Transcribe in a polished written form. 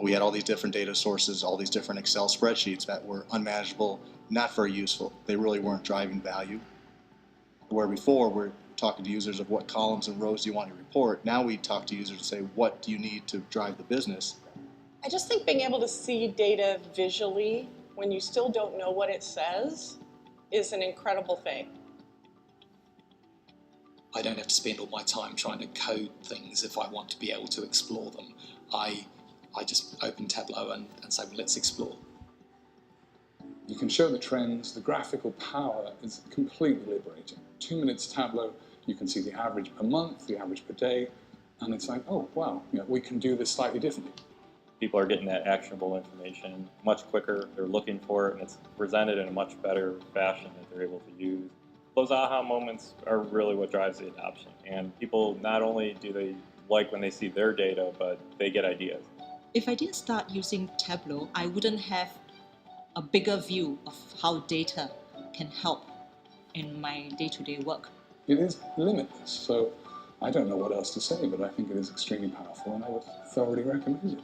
We had all these different data sources, all these different Excel spreadsheets that were unmanageable, not very useful. They really weren't driving value. Where before we're talking to users of what columns and rows do you want to report, now we talk to users and say, what do you need to drive the business? I just think being able to see data visually when you still don't know what it says is an incredible thing. I don't have to spend all my time trying to code things if I want to be able to explore them. I just open Tableau and say, well, let's explore. You can show the trends. The graphical power is completely liberating. 2 minutes Tableau, you can see the average per month, the average per day, and it's like, oh, wow, we can do this slightly differently. People are getting that actionable information much quicker. They're looking for it, and it's presented in a much better fashion that they're able to use. Those aha moments are really what drives the adoption. And people, not only do they like when they see their data, but they get ideas. If I didn't start using Tableau, I wouldn't have a bigger view of how data can help in my day-to-day work. It is limitless, so I don't know what else to say, but I think it is extremely powerful and I would thoroughly recommend it.